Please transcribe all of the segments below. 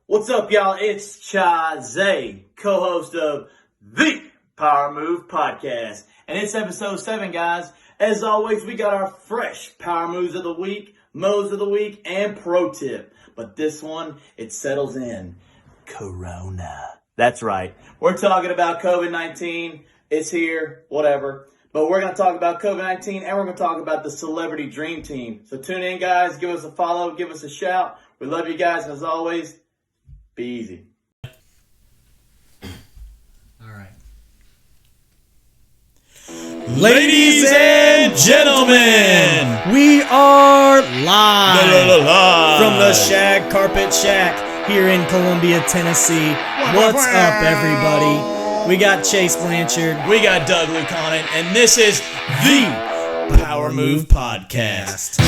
What's up, y'all? It's Chazay, co-host of the Power Move Podcast. And it's episode 7, guys. As always, we got our fresh Power Moves of the Week, Mows of the Week, and Pro Tip. But this one, it settles in. Corona. That's right. We're talking about COVID-19. It's here, whatever. But we're going to talk about COVID-19, and we're going to talk about the Celebrity Dream Team. So tune in, guys. Give us a follow. Give us a shout. We love you guys. And as always, be easy. All right. Ladies and gentlemen, we are live from the Shag Carpet Shack here in Columbia, Tennessee. What's up, everybody? We got Chase Blanchard. we got Doug Lucanen, and this is the Power Move Podcast.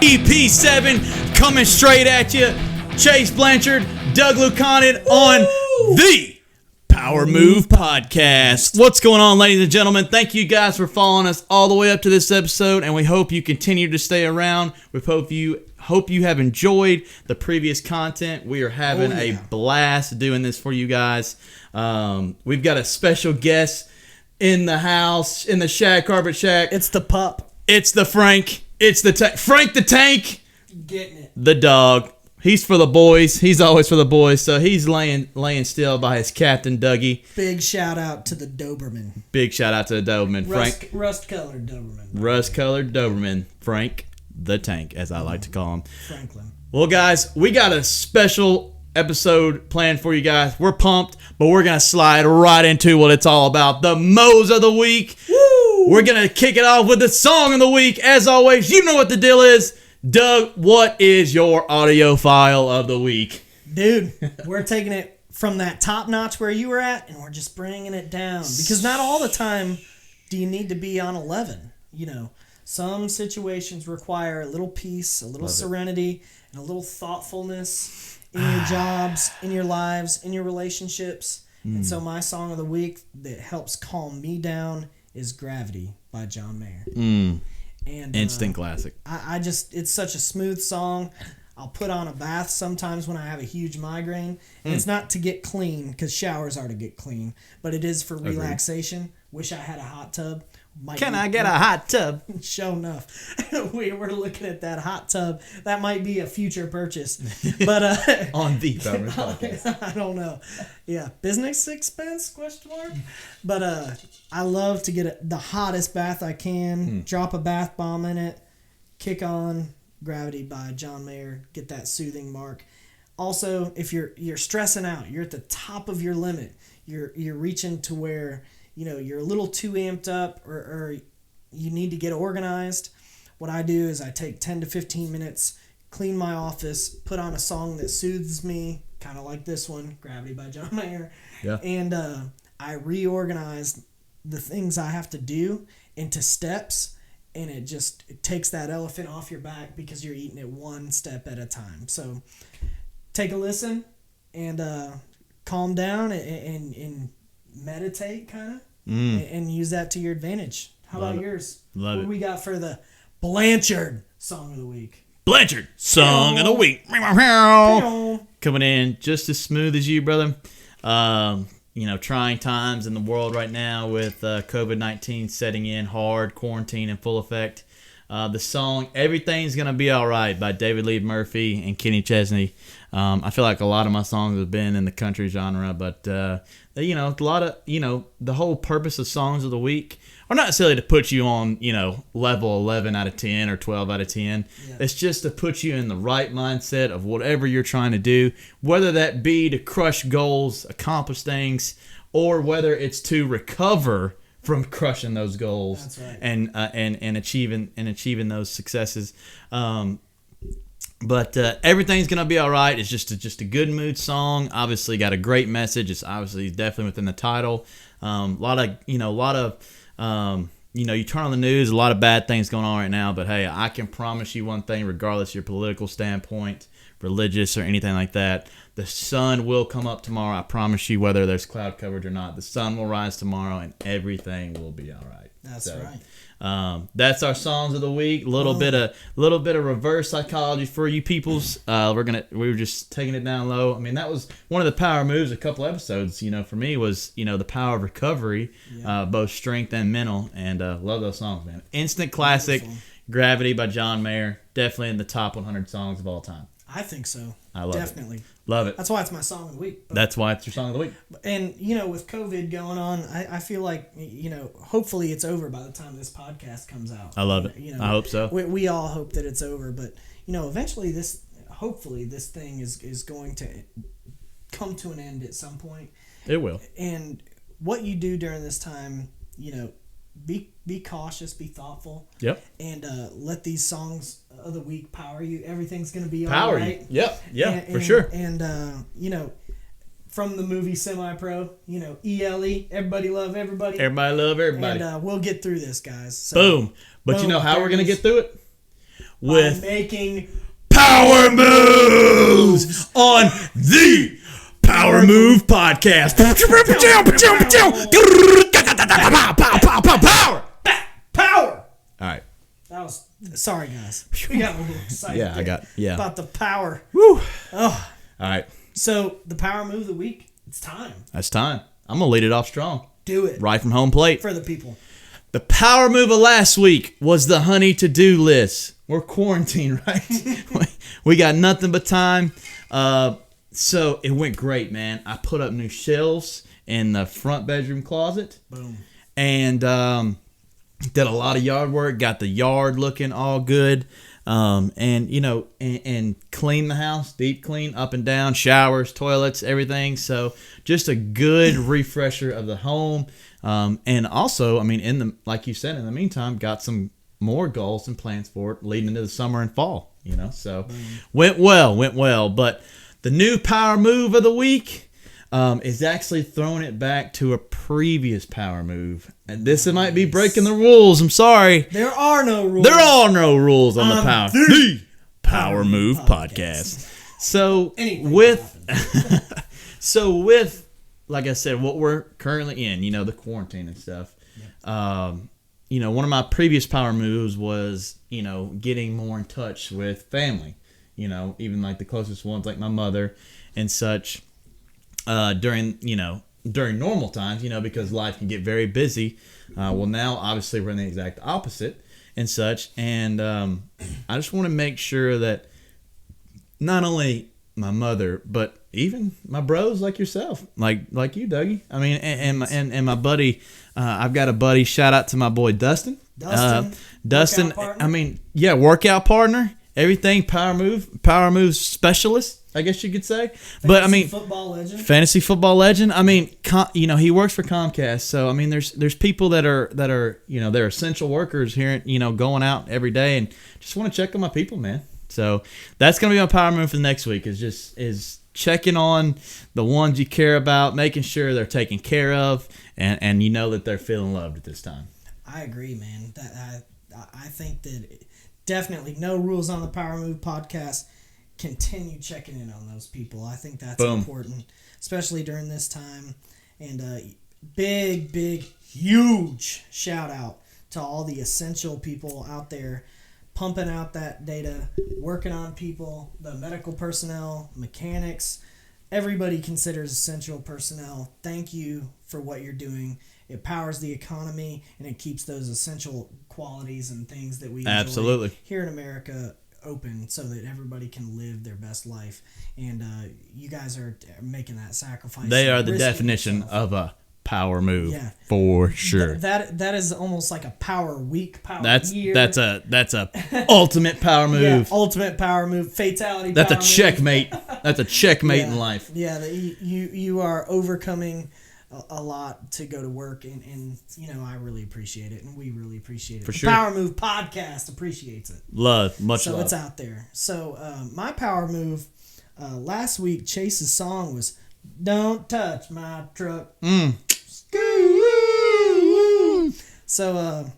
EP7 coming straight at you. Chase Blanchard, Doug Lucanen on the Power Move Podcast. What's going on, ladies and gentlemen? Thank you guys for following us all the way up to this episode, and we hope you continue to stay around. We hope you have enjoyed the previous content. We are having a blast doing this for you guys. We've got a special guest in the house, in the Shag Carpet Shack. It's the pup. It's the Frank. It's the Frank the Tank. Getting it. The dog. He's for the boys. He's always for the boys. So he's laying still by his captain, Dougie. Big shout out to the Doberman. Big shout out to the Doberman. Frank. Rust-colored Doberman. Rust-colored Doberman. Frank the Tank, as I like to call him. Franklin. Well, guys, we got a special episode planned for you guys. We're pumped, but we're going to slide right into what it's all about. The Mows of the Week. Woo! We're going to kick it off with the Song of the Week. As always, you know what the deal is. Doug, what is your audio file of the week? Dude, we're taking it from that top notch where you were at, and we're just bringing it down. Because not all the time do you need to be on 11. You know, some situations require a little peace, a little serenity, and a little thoughtfulness in your jobs, in your lives, in your relationships. And so my song of the week that helps calm me down is Gravity by John Mayer. And Instant classic. I just, it's such a smooth song. I'll put on a bath sometimes when I have a huge migraine. And it's not to get clean, because showers are to get clean, but it is for relaxation. Wish I had a hot tub. Can I get a hot tub? Sure enough. we were looking at that hot tub. That might be a future purchase. But On the Power Move Podcast. I don't know. Yeah, business expense, question mark? But I love to get the hottest bath I can, drop a bath bomb in it, kick on Gravity by John Mayer, get that soothing mark. Also, if you're stressing out, you're at the top of your limit, you're reaching to where, you know, you're a little too amped up or you need to get organized, what I do is I take 10 to 15 minutes, clean my office, put on a song that soothes me, kind of like this one, Gravity by John Mayer, and I reorganize the things I have to do into steps, and it takes that elephant off your back because you're eating it one step at a time. So take a listen and calm down and meditate kind of and use that to your advantage. How about yours? Love what it. We got for the Blanchard Song of the Week? Blanchard, Song of the Week. Coming in just as smooth as you, brother. You know, trying times in the world right now with COVID-19 setting in hard, quarantine in full effect. The song Everything's Gonna Be Alright by David Lee Murphy and Kenny Chesney. I feel like a lot of my songs have been in the country genre, but you know, a lot of, you know, the whole purpose of Songs of the Week are not necessarily to put you on, you know, level 11 out of 10 or 12 out of 10. Yeah. It's just to put you in the right mindset of whatever you're trying to do, whether that be to crush goals, accomplish things, or whether it's to recover from crushing those goals. That's right. and achieving those successes. But everything's gonna be all right. It's just a good mood song. Obviously, got a great message. It's obviously definitely within the title. A lot of you turn on the news, a lot of bad things going on right now. But hey, I can promise you one thing, regardless of your political standpoint, religious or anything like that. The sun will come up tomorrow. I promise you, whether there's cloud coverage or not, the sun will rise tomorrow and everything will be all right. That's right. That's our songs of the week. Little bit of reverse psychology for you peoples. We were just taking it down low. I mean, that was one of the power moves a couple episodes, for me was, the power of recovery, both strength and mental, and love those songs, man. Instant classic. Beautiful. Gravity by John Mayer, definitely in the top 100 songs of all time. I think so. I love definitely. it. Love it. That's why it's my song of the week. That's why it's your song of the week. And, with COVID going on, I feel like, hopefully it's over by the time this podcast comes out. I love it. I hope so. We all hope that it's over. But, eventually hopefully this thing is going to come to an end at some point. It will. And what you do during this time, be cautious, be thoughtful. Yep. And let these songs of the week power you. Everything's going to be all right. Yep. Yeah, for sure. And, from the movie Semi-Pro, ELE, everybody love everybody. Everybody love everybody. And we'll get through this, guys. So, boom. But you know how we're going to get through it? With making power moves on the Power Move Podcast. Power! All right. Sorry, guys. We got a little excited about the power. Woo. Oh. All right. So, the power move of the week, it's time. That's time. I'm going to lead it off strong. Do it. Right from home plate. For the people. The power move of last week was the honey to-do list. We're quarantined, right? We got nothing but time. So it went great, man. I put up new shelves in the front bedroom closet. Boom. And did a lot of yard work. Got the yard looking all good. And clean the house, deep clean, up and down, showers, toilets, everything. So just a good refresher of the home. And also, I mean, like you said, in the meantime, got some more goals and plans for it leading into the summer and fall, so went well. But the new power move of the week is actually throwing it back to a previous power move. And this might be breaking the rules. I'm sorry. There are no rules. There are no rules on the Power Move podcast. So with like I said, what we're currently in, the quarantine and stuff. Yep. One of my previous power moves was, getting more in touch with family. Even like the closest ones, like my mother and such. During normal times, because life can get very busy. Well, now obviously we're in the exact opposite and such. And I just want to make sure that not only my mother, but even my bros like yourself, like you, Dougie. I mean, and my buddy. I've got a buddy. Shout out to my boy Dustin. Dustin. I mean, workout partner. Everything power move specialist, I guess you could say. But I mean, fantasy football legend. I mean, he works for Comcast, so I mean, there's people that are they're essential workers here, going out every day, and just want to check on my people, man. So that's gonna be my power move for the next week. Is checking on the ones you care about, making sure they're taken care of, and that they're feeling loved at this time. I agree, man. I think that. Definitely no rules on the Power Move podcast. Continue checking in on those people. I think that's important, especially during this time. And big, huge shout out to all the essential people out there pumping out that data, working on people, the medical personnel, mechanics. Everybody considers essential personnel. Thank you for what you're doing. It powers the economy, and it keeps those essential qualities and things that we enjoy here in America open so that everybody can live their best life. And you guys are making that sacrifice. They are the definition of a power move, for sure. That is almost like a power week, year. That's a ultimate power move. Ultimate power move, fatality. That's a checkmate. That's a checkmate in life. Yeah, you are overcoming a lot to go to work, and I really appreciate it, and we really appreciate it. For the sure. Power Move podcast appreciates it. Much love. So it's out there. So my power move last week, Chase's song was "Don't Touch My Truck." So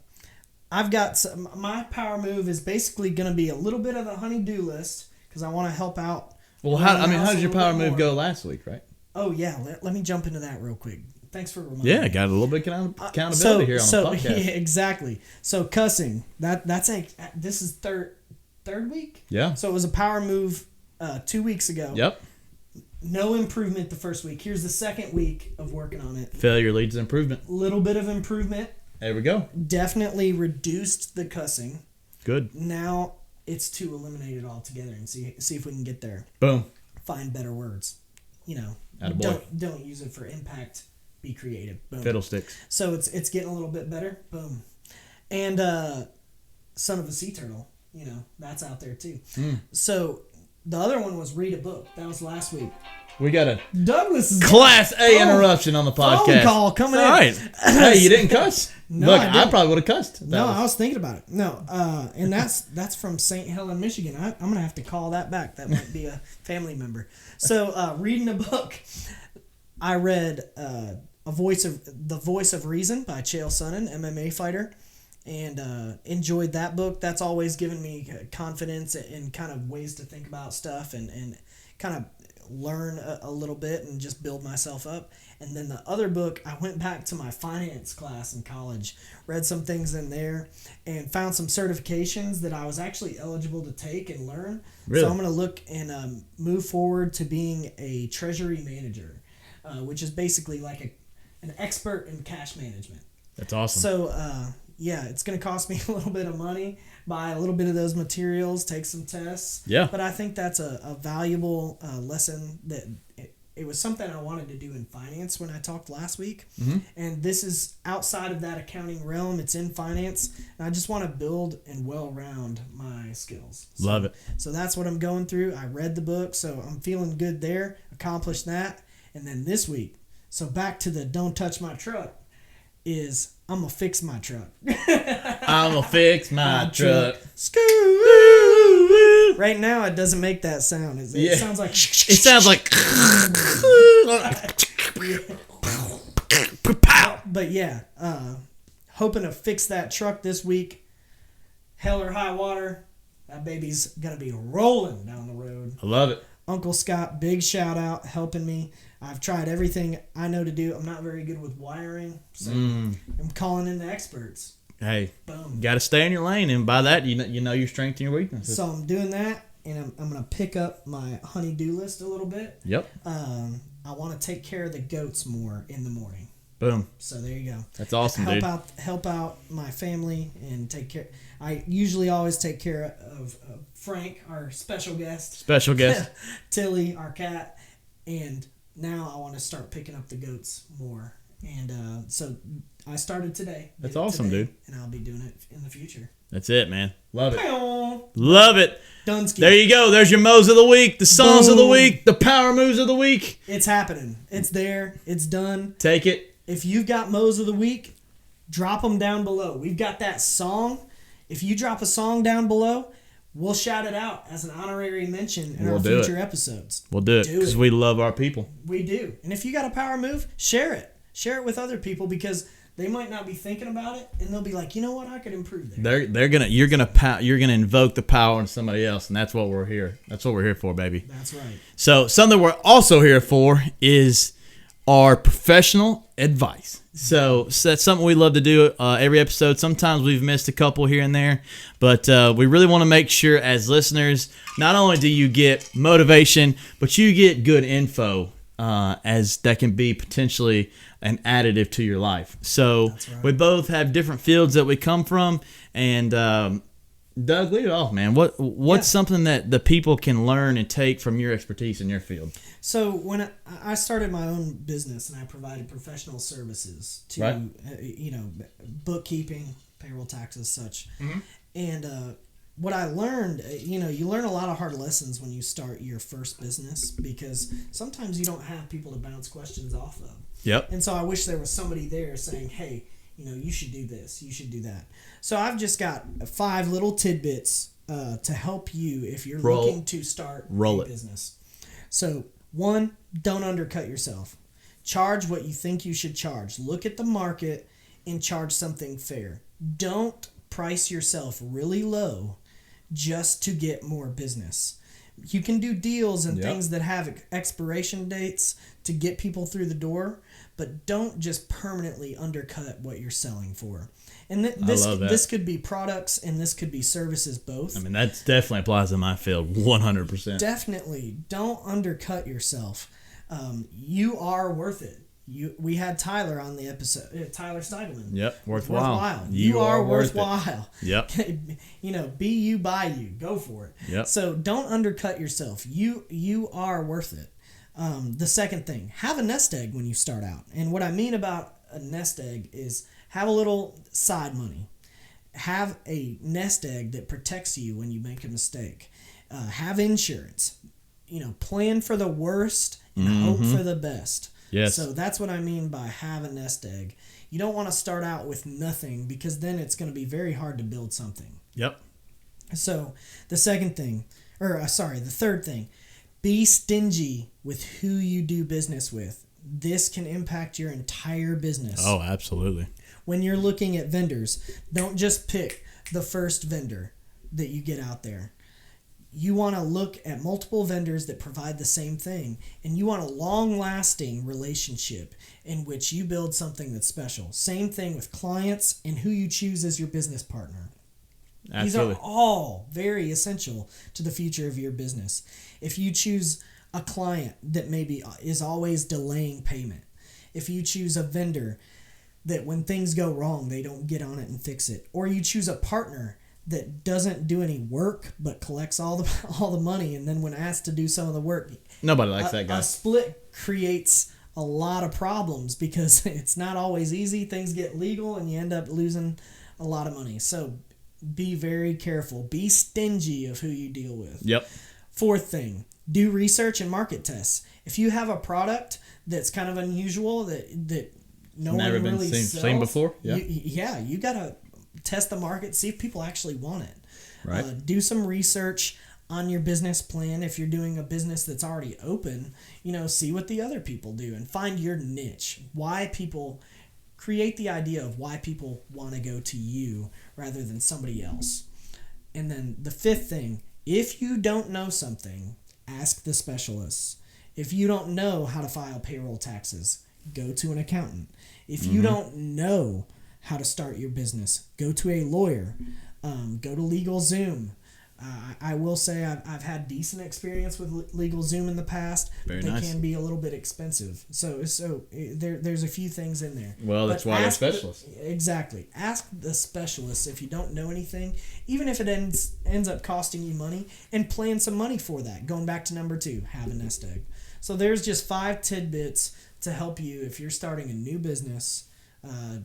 I've got my power move is basically going to be a little bit of the honey-do list because I want to help out Well, how did your power move go last week, right? Oh, yeah. Let me jump into that real quick. Thanks for reminding me. Yeah, got a little bit of accountability here on the podcast. Yeah, exactly. So cussing, this is third week? Yeah. So it was a power move 2 weeks ago. Yep. No improvement the first week. Here's the second week of working on it. Failure leads to improvement. Little bit of improvement. There we go. Definitely reduced the cussing. Good. Now it's to eliminate it altogether and see if we can get there. Boom. Find better words. Attaboy. Don't use it for impact. Be creative. Boom. Fiddlesticks. So it's getting a little bit better. Boom. And Son of a Sea Turtle. That's out there too. So the other one was read a book. That was last week. We got a Douglas is Class A interruption on the podcast. Phone call coming in. All right. Hey, you didn't cuss? No, Look, I I didn't. probably would have cussed. I was thinking about it. No, and that's from St. Helen, Michigan. I'm gonna have to call that back. That might be a family member. So reading a book, I read The Voice of Reason by Chael Sonnen, MMA fighter, and enjoyed that book. That's always given me confidence in kind of ways to think about stuff and kind of learn a little bit and just build myself up. And then the other book, I went back to my finance class in college, read some things in there, and found some certifications that I was actually eligible to take and learn. Really? So I'm going to look and move forward to being a treasury manager, which is basically like an expert in cash management. That's awesome. So, yeah, it's going to cost me a little bit of money, buy a little bit of those materials, take some tests. Yeah. But I think that's a valuable lesson that it was something I wanted to do in finance when I talked last week. Mm-hmm. And this is outside of that accounting realm. It's in finance. And I just want to build and well-round my skills. Love it. So that's what I'm going through. I read the book, so I'm feeling good there. Accomplished that. And then this week, so back to the don't touch my truck, is I'm going to fix my truck. I'm going to fix my truck. Right now, it doesn't make that sound. It sounds like... It sounds like... But yeah, hoping to fix that truck this week. Hell or high water, that baby's going to be rolling down the road. I love it. Uncle Scott, big shout out, helping me. I've tried everything I know to do. I'm not very good with wiring, so I'm calling in the experts. Hey, Boom. got to stay in your lane, and by that, you know your strengths and your weaknesses. So I'm doing that, and I'm going to pick up my honey-do list a little bit. Yep. I want to take care of the goats more in the morning. Boom. So there you go. That's awesome, dude. Help out my family and take care. I usually always take care of Frank, our special guest. Special guest. Tilly, our cat. And now I want to start picking up the goats more. And so I started today. That's awesome, dude. And I'll be doing it in the future. That's it, man. Love it. Pew! Love it. Dunsky. There you go. There's your mows of the week, the songs of the Boom. week, the power moves of the week. It's happening. It's there. It's done. Take it. If you've got mows of the week, drop them down below. We've got that song. If you drop a song down below, we'll shout it out as an honorary mention in our future episodes. We'll do it because we love our people. We do. And if you got a power move, share it. Share it with other people because they might not be thinking about it, and they'll be like, you know what, I could improve there. You're gonna invoke the power in somebody else, and that's what we're here. That's what we're here for, baby. That's right. So something we're also here for is our professional advice. So that's something we love to do every episode. Sometimes we've missed a couple here and there, but we really want to make sure as listeners, not only do you get motivation, but you get good info as that can be potentially an additive to your life. So we both have different fields that we come from, and Doug, lead it off, man. What's something that the people can learn and take from your expertise in your field? So when I started my own business and I provided professional services to, bookkeeping, payroll taxes, such. Mm-hmm. And what I learned, you learn a lot of hard lessons when you start your first business because sometimes you don't have people to bounce questions off of. Yep. And so I wish there was somebody there saying, hey, you should do this, you should do that. So I've just got 5 little tidbits to help you if you're looking to start a business. So 1, don't undercut yourself. Charge what you think you should charge. Look at the market and charge something fair. Don't price yourself really low just to get more business You can do deals and Yep. things that have expiration dates to get people through the door, but don't just permanently undercut what you're selling for. And I love that. this could be products and this could be services both. I mean, that definitely applies in my field, 100%. Definitely don't undercut yourself. You are worth it. We had Tyler on the episode, Tyler Steigelman. Yep, worthwhile. You are worth it. worthwhile. Yep. Be you, buy you. Go for it. Yep. So don't undercut yourself. You are worth it. The second thing, have a nest egg when you start out. And what I mean about a nest egg is have a little side money. Have a nest egg that protects you when you make a mistake. Have insurance. Plan for the worst and hope for the best. Yes. So that's what I mean by have a nest egg. You don't want to start out with nothing because then it's going to be very hard to build something. Yep. So the third thing, be stingy with who you do business with. This can impact your entire business. Oh, absolutely. When you're looking at vendors, don't just pick the first vendor that you get out there. You want to look at multiple vendors that provide the same thing, and you want a long-lasting relationship in which you build something that's special. Same thing with clients and who you choose as your business partner. Absolutely. These are all very essential to the future of your business. If you choose a client that maybe is always delaying payment, if you choose a vendor that when things go wrong, they don't get on it and fix it, or you choose a partner that doesn't do any work but collects all the money, and then when asked to do some of the work, nobody likes that guy. A split creates a lot of problems because it's not always easy. Things get legal and you end up losing a lot of money. So be very careful. Be stingy of who you deal with. Yep. Fourth thing, do research and market tests. If you have a product that's kind of unusual that no Never one been really sells, seen before. Yeah. You got to test the market, see if people actually want it. Right. Do some research on your business plan. If you're doing a business that's already open, see what the other people do and find your niche. Create the idea of why people want to go to you rather than somebody else. And then the fifth thing, if you don't know something, ask the specialists. If you don't know how to file payroll taxes, go to an accountant. If you don't know how to start your business, go to a lawyer. Go to LegalZoom. I will say I've had decent experience with LegalZoom in the past. Very they nice. can be a little bit expensive. So there's a few things in there. Well, that's why they're specialists. Exactly. Ask the specialists if you don't know anything, even if it ends up costing you money, and plan some money for that. Going back to number 2, have a nest egg. So there's just 5 tidbits to help you if you're starting a new business,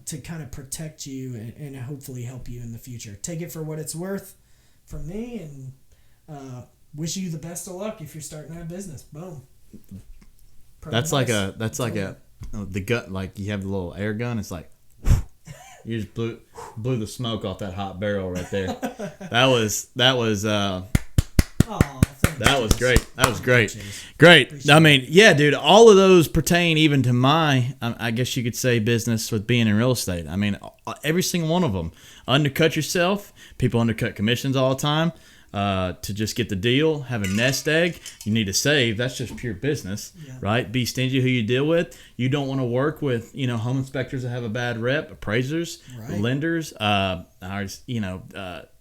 to kind of protect you and hopefully help you in the future. Take it for what it's worth from me, and wish you the best of luck if you're starting that business. Boom. That's like the gun, like you have the little air gun. It's like you just blew the smoke off that hot barrel right there. That was great. That was great. Great. I mean, yeah, dude, all of those pertain even to my, I guess you could say, business with being in real estate. I mean, every single one of them. Undercut yourself. People undercut commissions all the time to just get the deal. Have a nest egg. You need to save. That's just pure business, right? Be stingy who you deal with. You don't want to work with, home inspectors that have a bad rep, appraisers, lenders,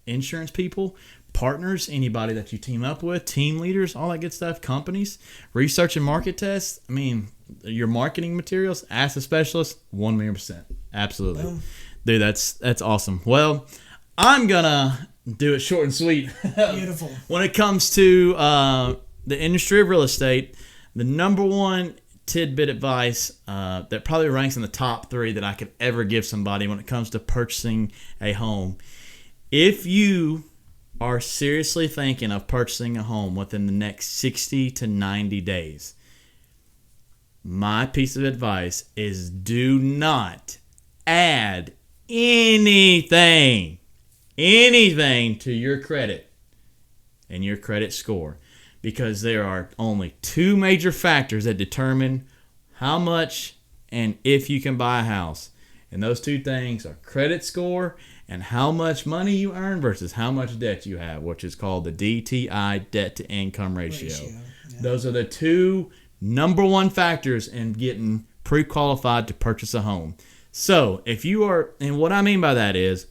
insurance people, partners, anybody that you team up with, team leaders, all that good stuff, companies, research and market tests. I mean, your marketing materials, ask a specialist, 1,000,000%. Absolutely. Boom. Dude, that's awesome. Well, I'm going to do it short and sweet. Beautiful. When it comes to the industry of real estate, the number one tidbit advice that probably ranks in the top 3 that I could ever give somebody when it comes to purchasing a home. If you are seriously thinking of purchasing a home within the next 60 to 90 days, my piece of advice is do not add anything to your credit and your credit score, because there are only 2 major factors that determine how much and if you can buy a house. And those 2 things are credit score and how much money you earn versus how much debt you have, which is called the DTI, debt to income ratio. Yeah. Those are the two number one factors in getting pre-qualified to purchase a home. So if you are, and what I mean by that is,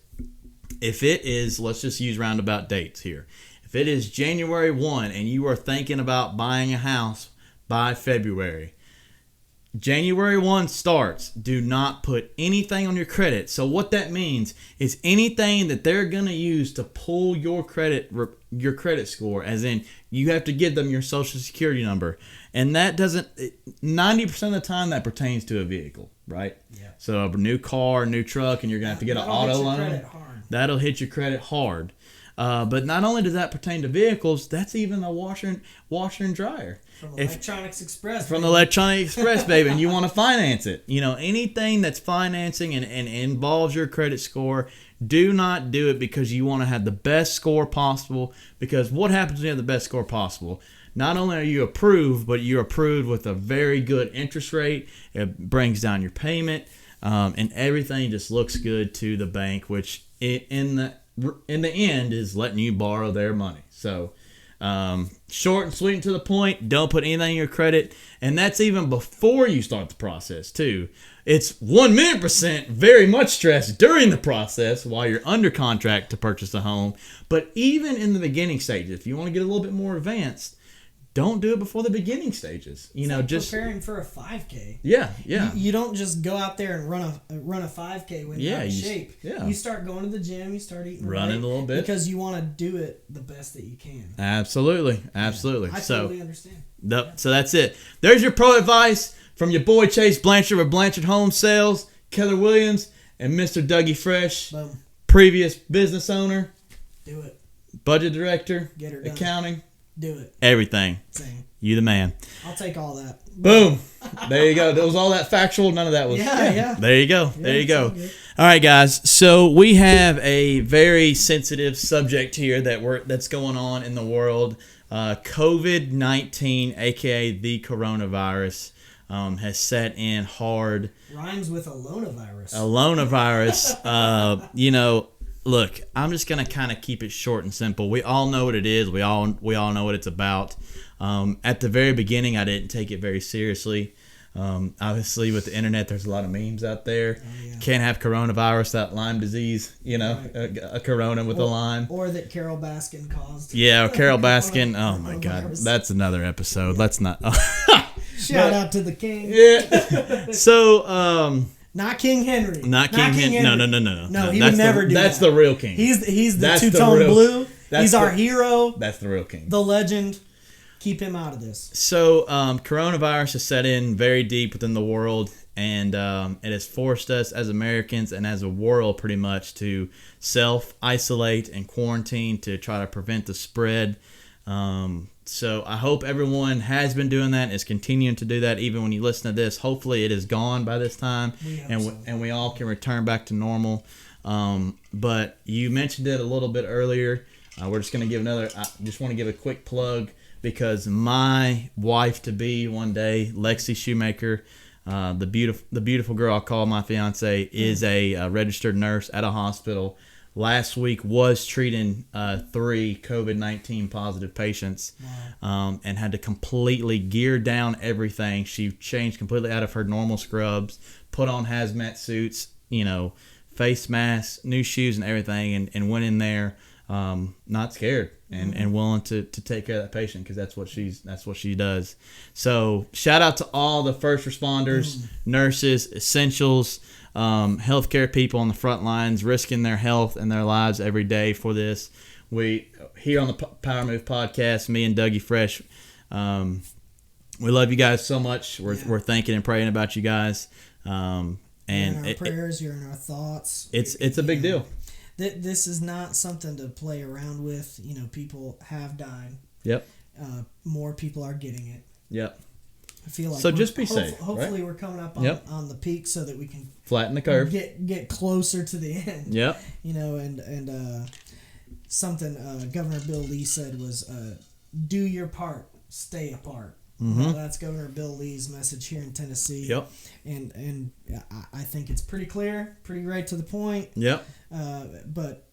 if it is, let's just use roundabout dates here. If it is January 1 and you are thinking about buying a house by February, January 1 starts, do not put anything on your credit. So what that means is anything that they're going to use to pull your credit score, as in you have to give them your social security number. And that doesn't, 90% of the time that pertains to a vehicle, right? Yeah. So a new car, a new truck, and you're going to have to get an auto loan. That'll hit your credit hard. But not only does that pertain to vehicles, that's even a washer and dryer. From Electronics Express. From the Electronic Express, baby, and you want to finance it. You know, anything that's financing and involves your credit score, do not do it because you want to have the best score possible. Because what happens when you have the best score possible? Not only are you approved, but you're approved with a very good interest rate. It brings down your payment, and everything just looks good to the bank, which in the end is letting you borrow their money. So short and sweet and to the point, don't put anything in your credit. And that's even before you start the process too. It's 1,000,000% very much stress during the process while you're under contract to purchase a home. But even in the beginning stages, if you want to get a little bit more advanced, don't do it before the beginning stages. Just preparing for a 5K. Yeah. You don't just go out there and run a 5K when you're in shape. Yeah. You start going to the gym. You start eating running a little bit because you want to do it the best that you can. Absolutely. Yeah. I totally understand. So that's it. There's your pro advice from your boy Chase Blanchard with Blanchard Home Sales, Keller Williams, and Mr. Dougie Fresh, Boom. Previous business owner, do it, budget director, get her done. Accounting. Do it. Everything. Same. You the man. I'll take all that. Boom. There you go. That was all that factual. None of that was. Yeah. There you go. There you go. All right, guys. So we have a very sensitive subject here that's going on in the world. COVID-19, aka the coronavirus, has set in hard. Rhymes with Alonavirus. Look, I'm just gonna kind of keep it short and simple. We all know what it is. We all know what it's about. At the very beginning, I didn't take it very seriously. Obviously, with the internet, there's a lot of memes out there. Oh, yeah. Can't have coronavirus, that Lyme disease. Right. a corona with a Lyme. Or that Carol Baskin caused. Yeah, Carol Baskin. Oh my God, that's another episode. Let's not. Shout out to the king. Yeah. So. Not King Henry. Not King Henry. No. No, he would never do that. That's the real king. He's the two-tone blue. He's our hero. That's the real king. The legend. Keep him out of this. So, coronavirus has set in very deep within the world, and it has forced us as Americans and as a world pretty much to self-isolate and quarantine to try to prevent the spread. So I hope everyone has been doing that, is continuing to do that. Even when you listen to this, hopefully it is gone by this time, and we all can return back to normal. But you mentioned it a little bit earlier. We're just going to give I just want to give a quick plug because my wife to be one day, Lexi Shoemaker, the beautiful girl I call my fiance, is a registered nurse at a hospital. Last week was treating 3 COVID-19 positive patients, and had to completely gear down everything. She changed completely out of her normal scrubs, put on hazmat suits, face masks, new shoes and everything, and went in there not scared and willing to take care of that patient because that's what she does. So shout out to all the first responders, nurses, essentials, healthcare people on the front lines, risking their health and their lives every day for this. We here on the PWRMVE podcast, me and Dougie Fresh, we love you guys so much. We're thinking and praying about you guys. And you're in our prayers, you're in our thoughts. It's a big deal. This is not something to play around with. People have died. Yep. More people are getting it. Yep. I feel like so just be safe. Hopefully, we're coming up on the peak so that we can flatten the curve. Get closer to the end. Yep. And something Governor Bill Lee said was, "Do your part, stay apart." That's Governor Bill Lee's message here in Tennessee. Yep. And I think it's pretty clear, pretty right to the point. Yep. But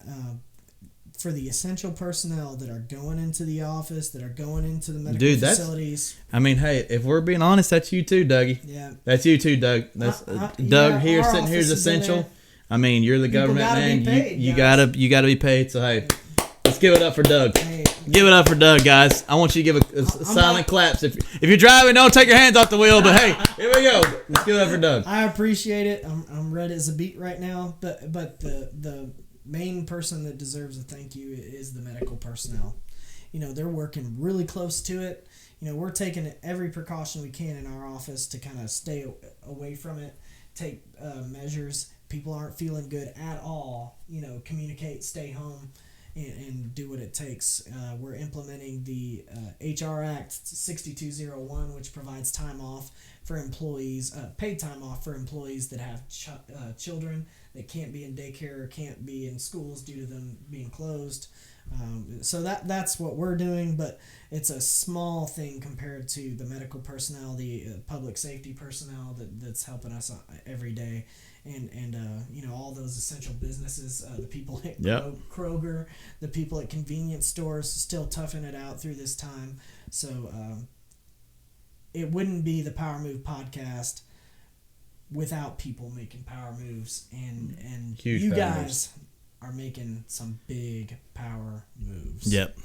for the essential personnel that are going into the office, that are going into the medical facilities. I mean, hey, if we're being honest, that's you too, Dougie. Yeah. That's you too, Doug. That's Doug here, sitting here is essential. I mean, you're the government man. You gotta be paid. So hey, let's give it up for Doug. Hey, give it up for Doug, guys. I want you to give a silent claps. If you're driving, don't take your hands off the wheel. But hey, here we go. Let's give it up for Doug. I appreciate it. I'm red as a beet right now. But the main person that deserves a thank you is the medical personnel. You know, they're working really close to it. You know, we're taking every precaution we can in our office to kind of stay away from it, take measures. People aren't feeling good at all. You know, communicate, stay home, and do what it takes. We're implementing the HR Act 6201, which provides time off for employees, paid time off for employees that have children that can't be in daycare or can't be in schools due to them being closed. So that's what we're doing, but it's a small thing compared to the medical personnel, the public safety personnel that's helping us every day, and you know, all those essential businesses, the people at Kroger, the people at convenience stores, still toughing it out through this time. So it wouldn't be the Power Move podcast without people making power moves, and huge you power guys moves are making some big power moves. Yep.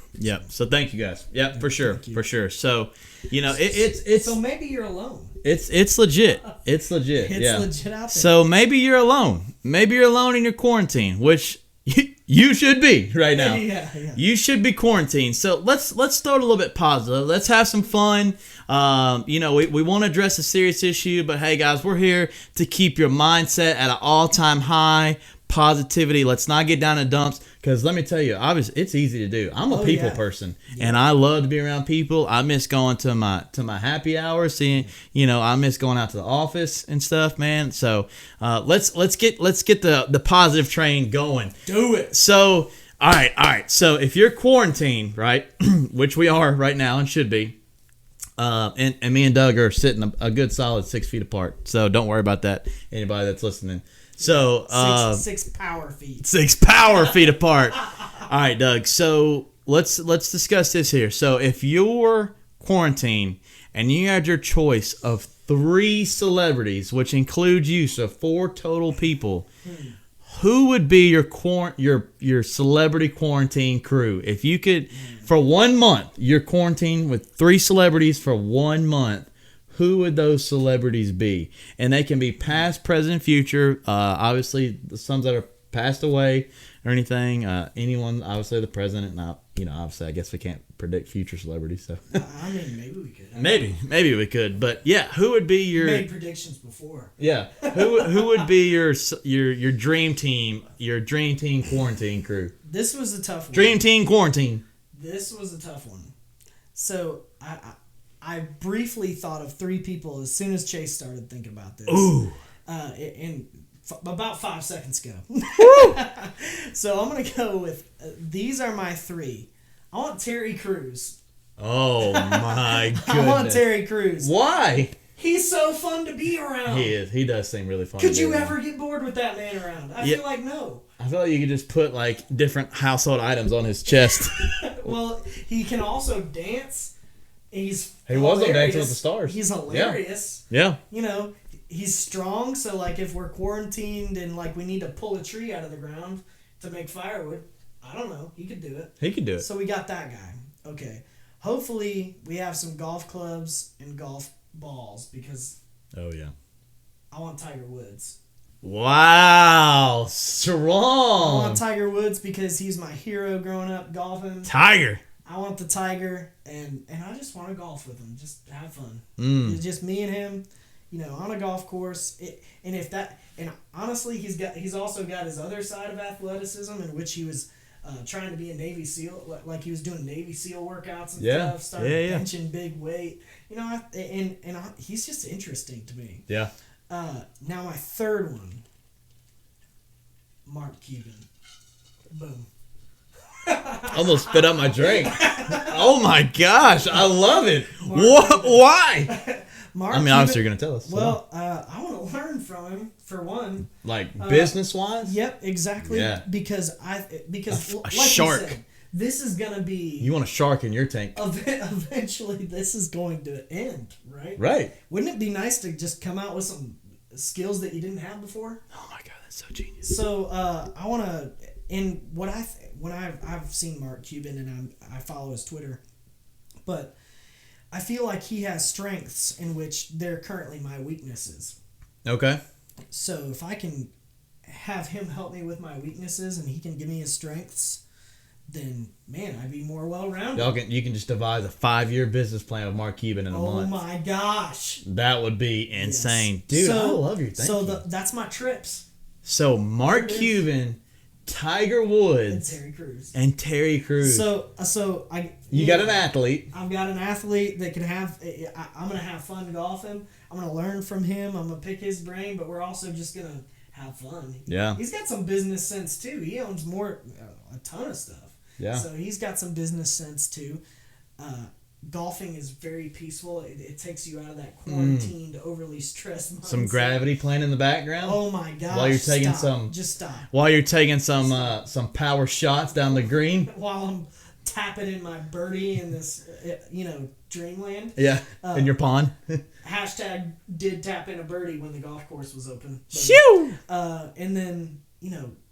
So thank you guys. Yep, for sure. So, you know, it's so maybe you're alone. It's legit. It's legit. It's legit out there. So maybe you're alone. Maybe you're alone in your quarantine, which you should be right now. Yeah. You should be quarantined. So let's throw it a little bit positive. Let's have some fun. You know, we want to address a serious issue, but hey guys, we're here to keep your mindset at an all-time high. Positivity. Let's not get down in dumps, because let me tell you, it's easy to do. I'm a people person, and I love to be around people. I miss going to my happy hour, seeing, you know, I miss going out to the office and stuff, man. So let's get the positive train going. Do it. So all right. So if you're quarantined, right, which we are right now and should be, and me and Doug are sitting a good solid 6 feet apart. So don't worry about that, anybody that's listening. So 6 power feet. 6 power feet apart. All right, Doug. So let's discuss this here. So if you're quarantined and you had your choice of 3 celebrities, which includes you, so 4 total people, who would be your celebrity quarantine crew? If you could, for 1 month, you're quarantined with 3 celebrities for 1 month. Who would those celebrities be? And they can be past, present, future. Obviously, some that are passed away or anything. Anyone, obviously the president. Not, you know, obviously, I guess we can't predict future celebrities. So I mean, maybe we could. Maybe we could. But yeah, who would be your? Made predictions before. Yeah, who would be your dream team? Your dream team quarantine crew. This was a tough one. Dream team quarantine. This was a tough one. So I briefly thought of 3 people as soon as Chase started thinking about this. Ooh. About 5 seconds ago. So I'm going to go with, these are my 3. I want Terry Crews. Oh, my goodness. I want Terry Crews. Why? He's so fun to be around. He is. He does seem really fun. Could you ever get bored with that man around? I feel like no. I feel like you could just put, like, different household items on his chest. Well, he can also dance. He was on Dancing with the Stars. He's hilarious. Yeah. You know, he's strong, so like if we're quarantined and like we need to pull a tree out of the ground to make firewood, I don't know, he could do it. He could do it. So we got that guy. Okay. Hopefully we have some golf clubs and golf balls, because oh yeah, I want Tiger Woods. Wow, strong. I want Tiger Woods because he's my hero growing up golfing. Tiger. I want the Tiger, and I just want to golf with him, just have fun. It's just me and him, you know, on a golf course. And honestly, he's also got his other side of athleticism, in which he was trying to be a Navy SEAL, like he was doing Navy SEAL workouts and stuff, started benching big weight, you know, and he's just interesting to me. Yeah. Now my third one, Mark Cuban. Boom. Almost spit up my drink. Oh my gosh, I love it. What? Why? Mark I mean, obviously you're gonna tell us. Well, I want to learn from him for one. Like business wise. Yep, exactly. Yeah. Because A like shark. you said, this is gonna be. You want a shark in your tank? Eventually, this is going to end, right? Right. Wouldn't it be nice to just come out with some skills that you didn't have before? Oh my god, that's so genius. So I want to, in what I've seen Mark Cuban and I follow his Twitter, but I feel like he has strengths in which they're currently my weaknesses. Okay. So if I can have him help me with my weaknesses and he can give me his strengths, then man, I'd be more well-rounded. You can just devise a 5-year business plan with Mark Cuban in a month. Oh my gosh. That would be insane. Yes. Dude, I love your thinking. That's my trips. So Mark Cuban, Tiger Woods, and Terry Crews. So I you got an athlete. I've got an athlete that can have. I'm gonna have fun golfing. I'm gonna learn from him. I'm gonna pick his brain, but we're also just gonna have fun. Yeah. He's got some business sense too. He owns a ton of stuff. Yeah. So he's got some business sense too. Golfing is very peaceful. It takes you out of that quarantined, overly stressed mindset. Some gravity playing in the background. Oh my gosh! While you're taking just stop. While you're taking some power shots down the green. While I'm tapping in my birdie in this, dreamland. Yeah, in your pond. Hashtag did tap in a birdie when the golf course was open. Shoo! And then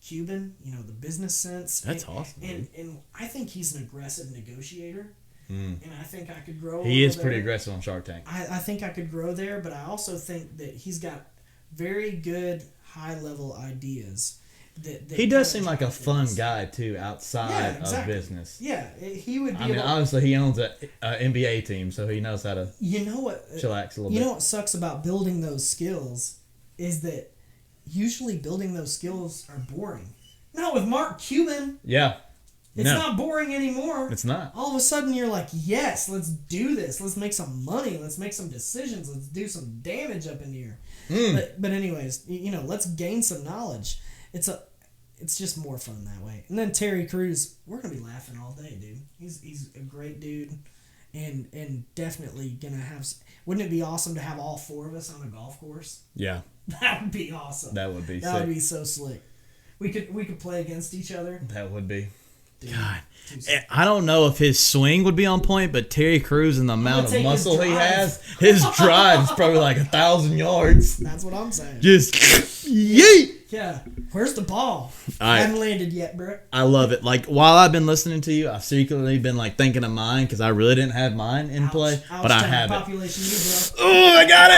Cuban, the business sense. That's awesome. And I think he's an aggressive negotiator. And I think I could grow. He is pretty aggressive on Shark Tank. I think I could grow there, but I also think that he's got very good high level ideas. That he does seem like a fun guy too, outside of business. Yeah, he would be. I mean, obviously he owns an NBA team, so he knows how to. Chillax a little bit. You know what sucks about building those skills is that usually building those skills are boring. Not with Mark Cuban. Yeah. It's not boring anymore. It's not. All of a sudden, you're like, yes, let's do this. Let's make some money. Let's make some decisions. Let's do some damage up in here. But anyways, let's gain some knowledge. It's just more fun that way. And then Terry Crews, we're gonna be laughing all day, dude. He's a great dude, and definitely gonna have. Wouldn't it be awesome to have all 4 of us on a golf course? Yeah. That would be awesome. That would be. That would be so slick. We could play against each other. That would be. Dude, God, I don't know if his swing would be on point, but Terry Crews and the amount of muscle he has, his drive is probably like 1,000 yards. That's what I'm saying. Just yeet. Yeah. Where's the ball? I haven't landed yet, bro. I love it. Like, while I've been listening to you, I've secretly been like thinking of mine because I really didn't have mine in play, but I have it. Oh, I got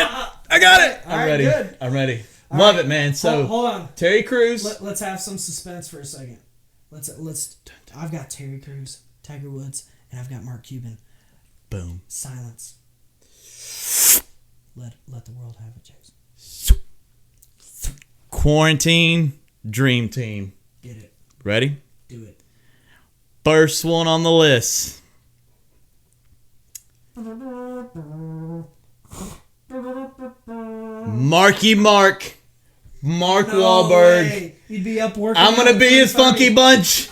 it. I'm ready. Good. I'm ready. Love it, man. So hold on. Terry Crews. Let's have some suspense for a second. Let's. I've got Terry Crews, Tiger Woods, and I've got Mark Cuban. Boom. Silence. Let the world have it, James. Quarantine Dream Team. Get it. Ready? Do it. First one on the list. Mark Wahlberg. Way. He'd be up working. I'm going to be his funky bunch.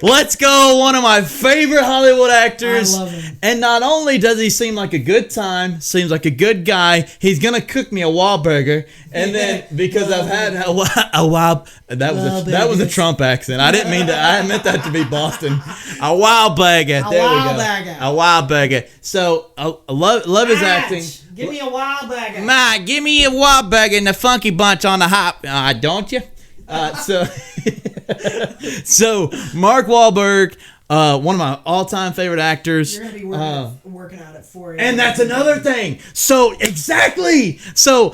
Let's go. One of my favorite Hollywood actors. I love him. And not only does he seem like a good time, seems like a good guy, he's going to cook me a Wahlburger. And then because I've had a Wahlburger. That was a Trump accent. I didn't mean to. I meant that to be Boston. A Wahlburger. There we go. A Wahlburger. So I love his acting. Give me a Wahlburger. Ma, give me a Wahlburger and the funky bunch on the hop. Don't you? So Mark Wahlberg, one of my all-time favorite actors. You're gonna be working out at 4 a.m. And that's another thing. So exactly. So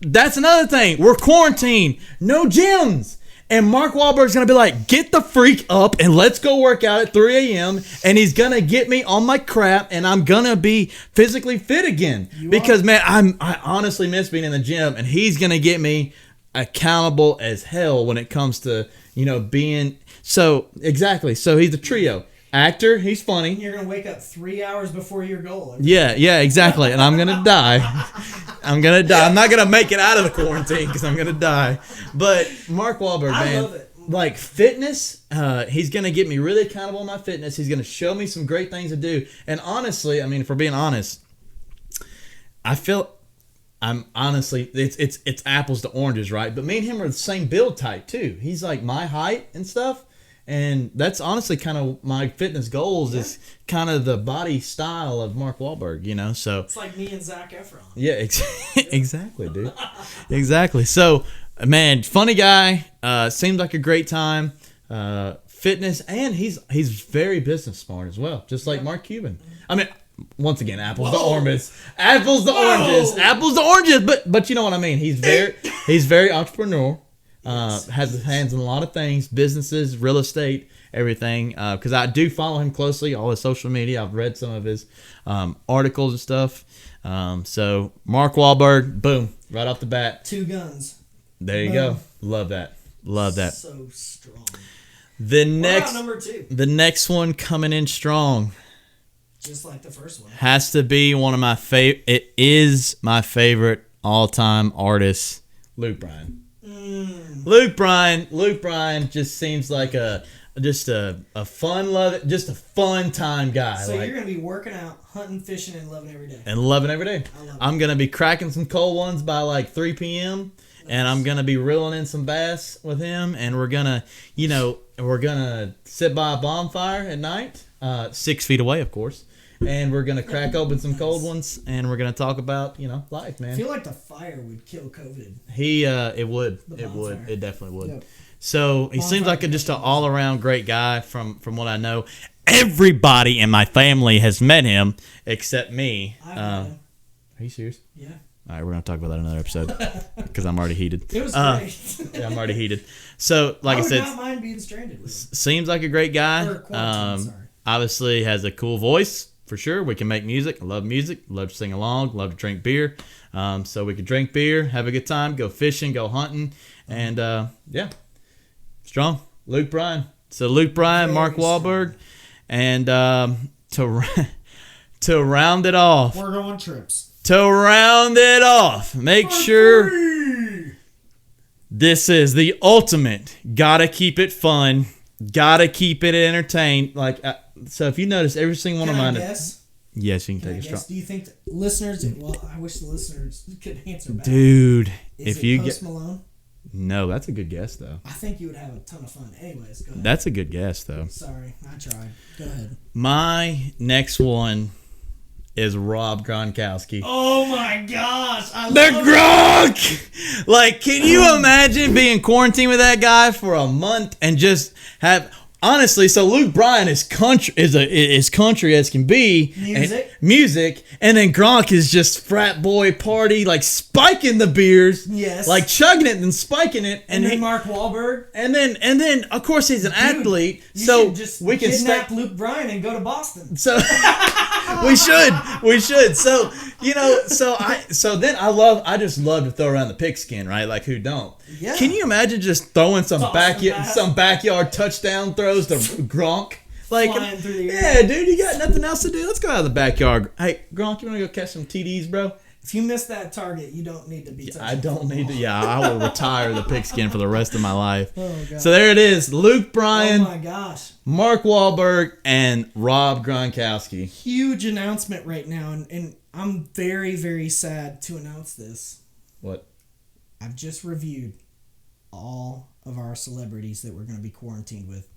that's another thing. We're quarantined, no gyms. And Mark Wahlberg's going to be like, get the freak up and let's go work out at 3 a.m. And he's going to get me on my crap and I'm going to be physically fit again. Man, I honestly miss being in the gym and he's going to get me accountable as hell when it comes to, being. So, exactly. So he's a trio. Actor, he's funny. You're going to wake up 3 hours before your goal. Yeah, exactly. And I'm going to die. I'm not going to make it out of the quarantine because I'm going to die. But Mark Wahlberg, man. I love it. like fitness. He's going to get me really accountable on my fitness. He's going to show me some great things to do. And honestly, I mean, if we're being honest, I'm honestly, it's apples to oranges, right? But me and him are the same build type too. He's like my height and stuff. And that's honestly kind of my fitness goals is kind of the body style of Mark Wahlberg, you know? So it's like me and Zac Efron. Yeah, exactly, dude. Exactly. So, man, funny guy. Seems like a great time. Fitness, and he's very business smart as well, just like Mark Cuban. I mean, once again, apples to oranges. Apples to oranges. Apples to oranges. But you know what I mean. He's very entrepreneurial. Has his hands in a lot of things, businesses, real estate, everything. Because I do follow him closely, all his social media. I've read some of his articles and stuff. So Mark Wahlberg, boom, right off the bat. 2 guns. There you go. Love that. Love that. So strong. The What next, about number 2? the next one coming in strong Just like the first one. has to be one of my favorite. It is my favorite all-time artist, Luke Bryan. Luke Bryan just seems like a fun time guy. So you're gonna be working out, hunting, fishing, and loving every day. And loving every day. I'm gonna be cracking some cold ones by like 3 p.m. And I'm gonna be reeling in some bass with him, and we're gonna sit by a bonfire at night, 6 feet away, of course. And we're gonna crack open some cold ones, and we're gonna talk about life, man. I feel like the fire would kill COVID. It would, it definitely would. Yep. So he seems like just an all around great guy from what I know. Everybody in my family has met him except me. I've met him. Are you serious? Yeah. All right, we're gonna talk about that in another episode because I'm already heated. It was great. Yeah, I'm already heated. So, like I would said, not mind being stranded with him. seems like a great guy. Or quarantined, sorry. Obviously has a cool voice for sure. We can make music. I love music. Love to sing along. Love to drink beer. So we could drink beer, have a good time, go fishing, go hunting, and yeah, strong. Luke Bryan. So Luke Bryan, Very Mark Wahlberg, strong. and to round it off. We're going trips. To round it off, make sure this is the ultimate. Gotta keep it fun. Gotta keep it entertained. So if you notice, every single one Can of I mine. guess? Yes, you can Can I take a guess? strong. Do you think that listeners? Well, I wish the listeners could answer back. Dude, Is if it you Post get Malone? no, that's a good guess though. I think you would have a ton of fun. Anyways, go ahead. That's a good guess though. Sorry, I tried. Go ahead. My next one is Rob Gronkowski. Oh my gosh! The Gronk! Like, can you imagine being quarantined with that guy for a month and just have... Honestly, so Luke Bryan is country as can be. Music. And then Gronk is just frat boy party, like spiking the beers. Yes. Like chugging it and spiking it. And then Mark Wahlberg. And then of course he's an athlete. You So should just we can kidnap Luke Bryan and go to Boston. So we should. So I just love to throw around the pigskin, right? Like who don't? Yeah. Can you imagine just throwing some Tossing backyard touchdown throws to Gronk? Like, Flying through the air. yeah, dude, you got nothing else to do. Let's go out of the backyard. Hey, Gronk, you want to go catch some TDs, bro? If you miss that target, you don't need to be touching. I don't need to. Yeah, I will retire the pigskin for the rest of my life. Oh, God. So there it is. Luke Bryan, Oh my gosh. Mark Wahlberg, and Rob Gronkowski. Huge announcement right now, and I'm very, very sad to announce this. What? I've just reviewed all of our celebrities that we're going to be quarantined with,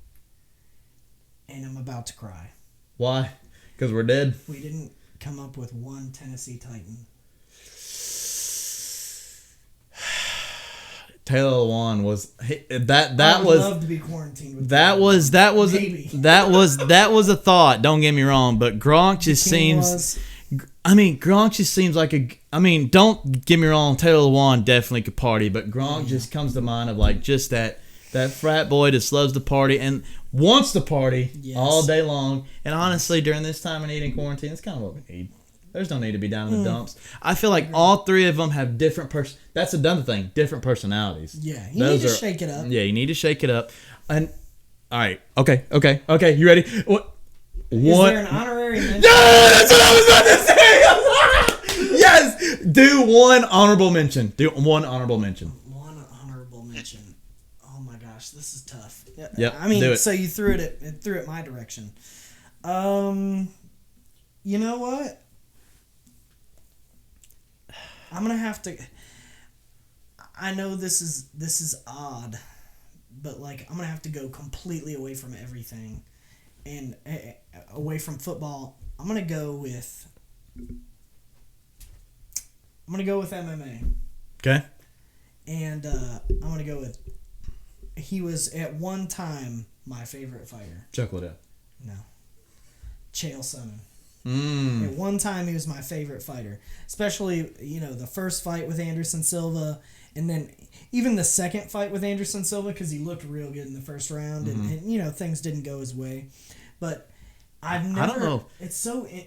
and I'm about to cry. Why? Because we're dead? We didn't come up with one Tennessee Titan. Taylor Lewan was I would was love to be quarantined with that Taylor. was Maybe. that was a thought. Don't get me wrong, but Gronk just seems. Gronk just seems like don't get me wrong. Taylor Lewan definitely could party, but Gronk just comes to mind of like just that frat boy just loves to party and wants to party all day long. And honestly, during this time of needing quarantine, it's kind of what we need. There's no need to be down in the dumps. I feel like all three of them have different That's another thing. Different personalities. Yeah, you need to shake it up. Yeah, you need to shake it up. And all right, okay. You ready? What? Is there an honorary mention? No, that's what I was about to say. Yes, do one honorable mention. One honorable mention. Oh my gosh, this this is tough. Yep, I mean, do it. so you threw it my direction. You know what? I'm gonna have to. I know this is odd, but like I'm gonna have to go completely away from everything, and away from football. I'm gonna go with MMA. Okay. And I'm gonna go with. He was at one time my favorite fighter. Chuckle it up. No. Chael Sonnen. Mm. At one time, he was my favorite fighter, especially the first fight with Anderson Silva, and then even the second fight with Anderson Silva because he looked real good in the first round, and things didn't go his way. But I've never. I don't know.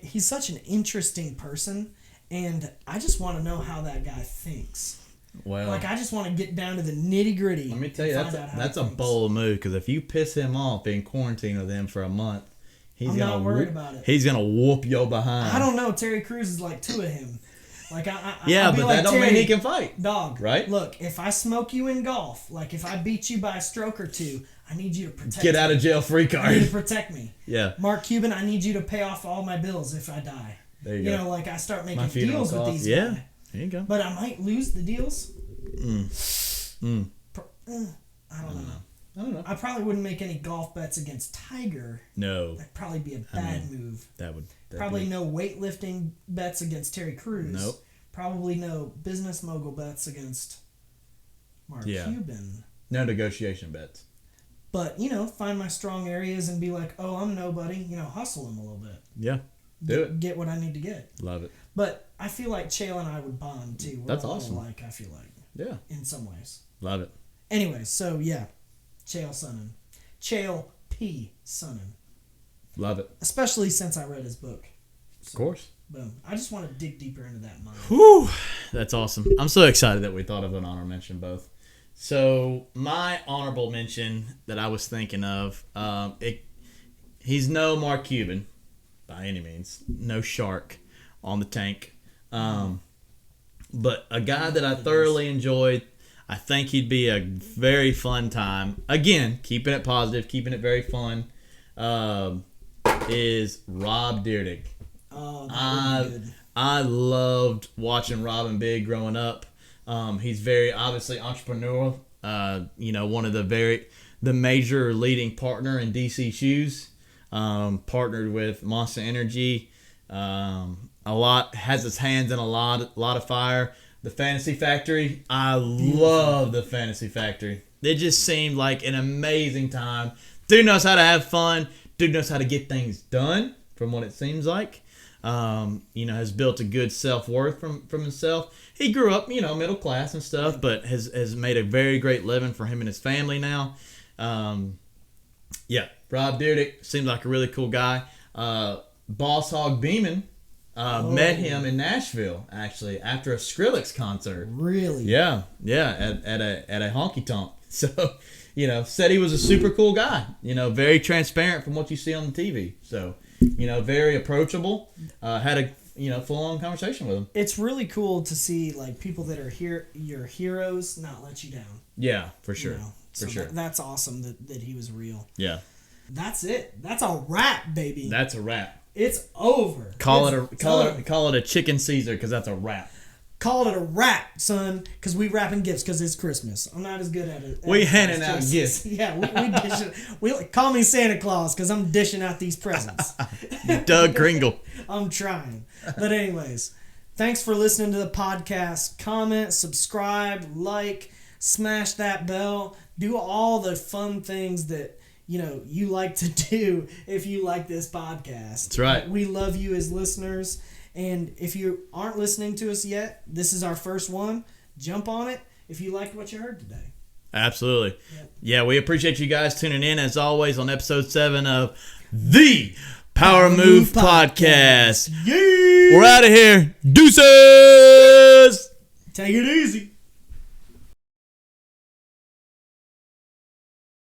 He's such an interesting person, and I just want to know how that guy thinks. Well, I just want to get down to the nitty gritty. let me tell you, that's a bold move because if you piss him off in quarantine with him for a month, I'm not worried about it. He's gonna whoop your behind. I don't know. Terry Crews is like two of him. Yeah, but that don't mean he can fight. Dog, right? Look, if I smoke you in golf, if I beat you by a stroke or two, I need you to protect me. Get out of jail free card. I need to protect me. Yeah. Mark Cuban, I need you to pay off all my bills if I die. There you go. I start making deals with these guys. Yeah, there you go. But I might lose the deals. I don't know. I probably wouldn't make any golf bets against Tiger. No. That'd probably be a bad move. That'd probably no weightlifting bets against Terry Crews. Nope. Probably no business mogul bets against Mark Cuban. No negotiation bets. But, find my strong areas and be like, oh, I'm nobody. Hustle him a little bit. Yeah. Do it. Get what I need to get. Love it. But I feel like Chael and I would bond, too. That's awesome. I feel like. Yeah. In some ways. Love it. Anyway, so, yeah. Chael Sonnen. Chael P. Sonnen. Love it. Especially since I read his book. So, of course. Boom. I just want to dig deeper into that mind. Whew. That's awesome. I'm so excited that we thought of an honor mention both. So, my honorable mention that I was thinking of, he's no Mark Cuban by any means. No shark on the tank. But a guy that I thoroughly enjoyed. I think he'd be a very fun time. Again, keeping it positive, keeping it very fun, is Rob Dyrdek. Oh, that would be good. I loved watching Rob and Big growing up. He's very obviously entrepreneurial. One of the major leading partner in DC Shoes. Partnered with Monster Energy. Has his hands in a lot of fire. The Fantasy Factory. I love the Fantasy Factory. It just seemed like an amazing time. Dude knows how to have fun. Dude knows how to get things done, from what it seems like. Has built a good self-worth from himself. He grew up, middle class and stuff, but has made a very great living for him and his family now. Rob Dyrdek seems like a really cool guy. Boss Hog Beeman. Met him in Nashville actually after a Skrillex concert. Really? Yeah, at a honky tonk. So, said he was a super cool guy. Very transparent from what you see on the TV. So, very approachable. Had a full on conversation with him. It's really cool to see people that are your heroes not let you down. Yeah, for sure. For sure. That's awesome that he was real. Yeah. That's it. That's a wrap, baby. That's a wrap. It's over. Call it a chicken Caesar because that's a wrap. Call it a wrap, son, because we wrapping gifts because it's Christmas. I'm not as good at it. We handing out gifts. Yeah, we dishing. Call me Santa Claus because I'm dishing out these presents. Doug Kringle. I'm trying. But anyways, thanks for listening to the podcast. Comment, subscribe, like, smash that bell. Do all the fun things that you like to do if you like this podcast. That's right. We love you as listeners. And if you aren't listening to us yet, this is our first one. Jump on it if you liked what you heard today. Absolutely. Yeah, we appreciate you guys tuning in as always on episode 7 of the Power Move Podcast. Yeah. We're out of here. Deuces. Take it easy.